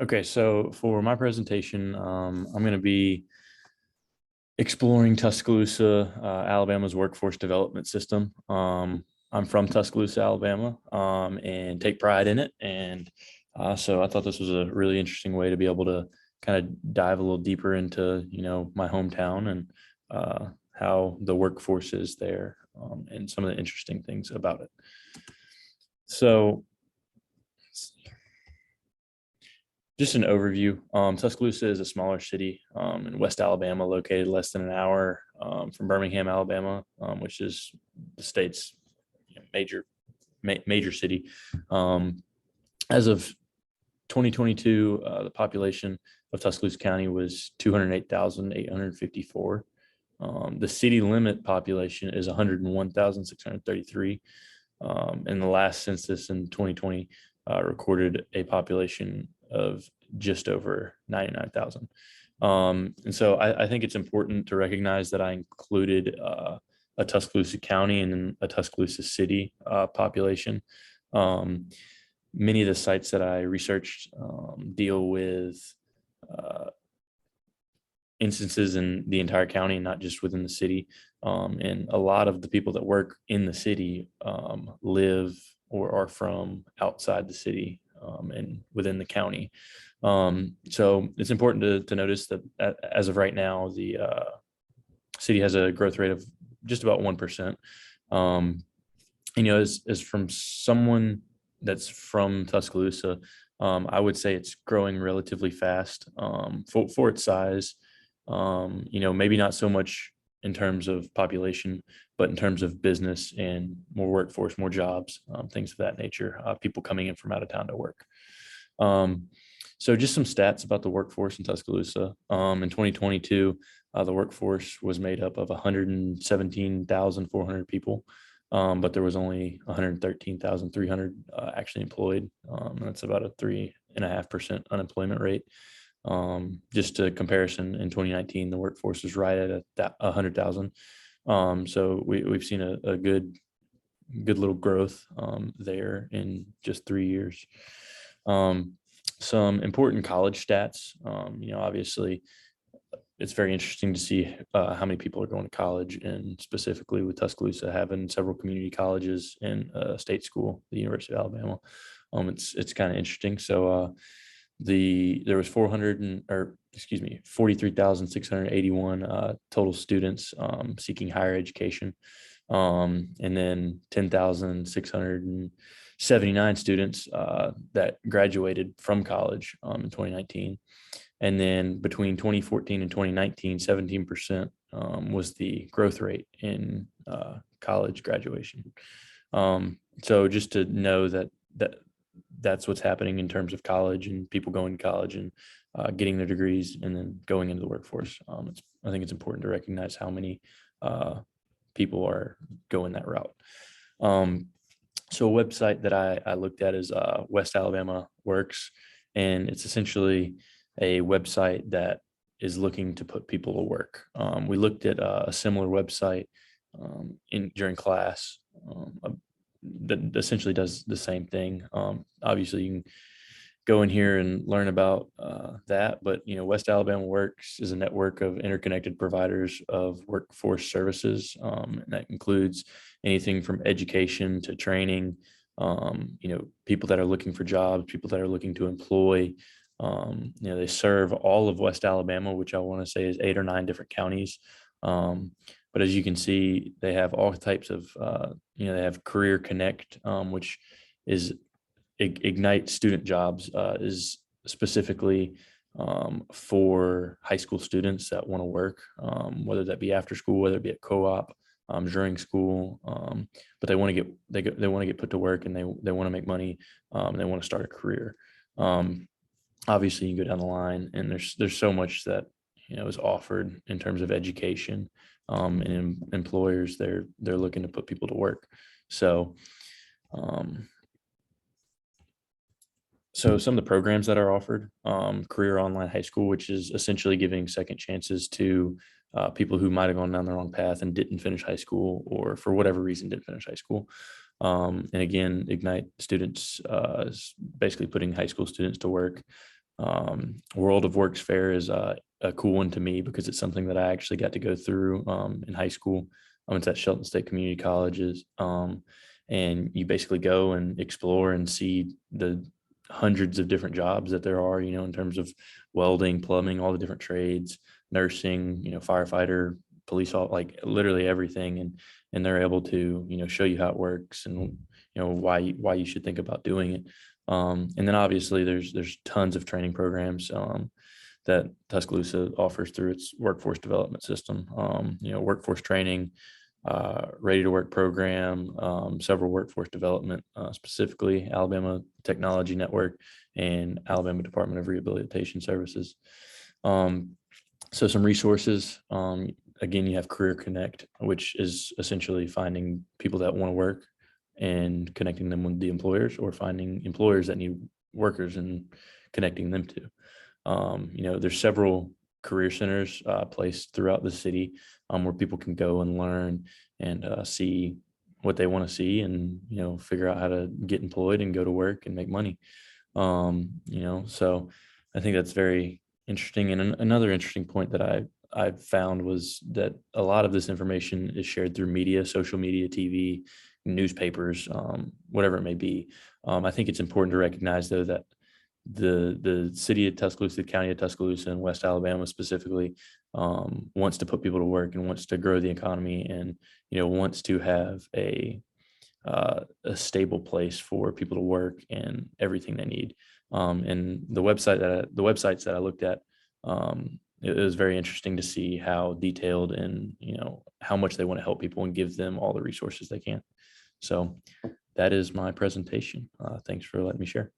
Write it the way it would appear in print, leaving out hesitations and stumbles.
Okay, so for my presentation, I'm going to be exploring Tuscaloosa, Alabama's workforce development system. I'm from Tuscaloosa, Alabama, and take pride in it. And so I thought this was a really interesting way to be able to kind of dive a little deeper into, my hometown and how the workforce is there, and some of the interesting things about it. So just an overview. Tuscaloosa is a smaller city in West Alabama, located less than an hour from Birmingham, Alabama, which is the state's major city. As of 2022, the population of Tuscaloosa County was 208,854. The city limit population is 101,633. And the last census in 2020 recorded a population of just over 99,000. And so I think it's important to recognize that I included a Tuscaloosa County and then a Tuscaloosa City population. Many of the sites that I researched deal with instances in the entire county, not just within the city. And a lot of the people that work in the city live or are from outside the city and within the county. So it's important to notice that as of right now, the city has a growth rate of just about 1%. As from someone that's from Tuscaloosa, I would say it's growing relatively fast for its size. Maybe not so much in terms of population, but in terms of business and more workforce, more jobs, things of that nature, people coming in from out of town to work. So just some stats about the workforce in Tuscaloosa. In 2022, the workforce was made up of 117,400 people, but there was only 113,300 actually employed. That's about a 3.5% unemployment rate. Just a comparison, in 2019, the workforce was right at 100,000. So we've seen a good little growth there in just 3 years. Some important college stats. Obviously, it's very interesting to see how many people are going to college, and specifically with Tuscaloosa having several community colleges and a state school, the University of Alabama. It's kind of interesting. So there was 43,681 total students seeking higher education, and then 10,679 students that graduated from college in 2019. And then between 2014 and 2019, 17% was the growth rate in college graduation. So just to know that's what's happening in terms of college and people going to college and getting their degrees and then going into the workforce. I think it's important to recognize how many people are going that route. So a website that I looked at is West Alabama Works, and it's essentially a website that is looking to put people to work. We looked at a similar website during class that essentially does the same thing. Obviously, you can go in here and learn about that, but West Alabama Works is a network of interconnected providers of workforce services, and that includes anything from education to training. People that are looking for jobs, people that are looking to employ. They serve all of West Alabama, which I want to say is 8 or 9 different counties. But as you can see, they have all types of, they have Career Connect, which is Ignite Student Jobs, is specifically for high school students that want to work, whether that be after school, whether it be at co-op, during school, but they want to get put to work, and they want to make money, and they want to start a career. Obviously, you go down the line, and there's so much that is offered in terms of education, and employers they're looking to put people to work. So some of the programs that are offered, Career Online High School, which is essentially giving second chances to people who might have gone down the wrong path and didn't finish high school, or for whatever reason didn't finish high school. And again, Ignite Students is basically putting high school students to work. World of Works Fair is a cool one to me because it's something that I actually got to go through in high school. It's at Shelton State Community Colleges. And you basically go and explore and see the hundreds of different jobs that there are, in terms of welding, plumbing, all the different trades, nursing, firefighter, police, all, like literally everything. And they're able to, show you how it works and, why you should think about doing it. And then obviously there's tons of training programs that Tuscaloosa offers through its workforce development system. Workforce training, ready to work program, several workforce development, specifically Alabama Technology Network and Alabama Department of Rehabilitation Services. So some resources. Again, you have Career Connect, which is essentially finding people that want to work and connecting them with the employers, or finding employers that need workers and connecting them to. There's several career centers placed throughout the city where people can go and learn and see what they want to see, and figure out how to get employed and go to work and make money. So I think that's very interesting. And another interesting point that I found was that a lot of this information is shared through media, social media, TV, newspapers, whatever it may be. I think it's important to recognize, though, that the city of Tuscaloosa, the county of Tuscaloosa, and West Alabama specifically, wants to put people to work and wants to grow the economy, and wants to have a stable place for people to work and everything they need. And the websites that I looked at, it was very interesting to see how detailed and how much they want to help people and give them all the resources they can. So that is my presentation. Thanks for letting me share.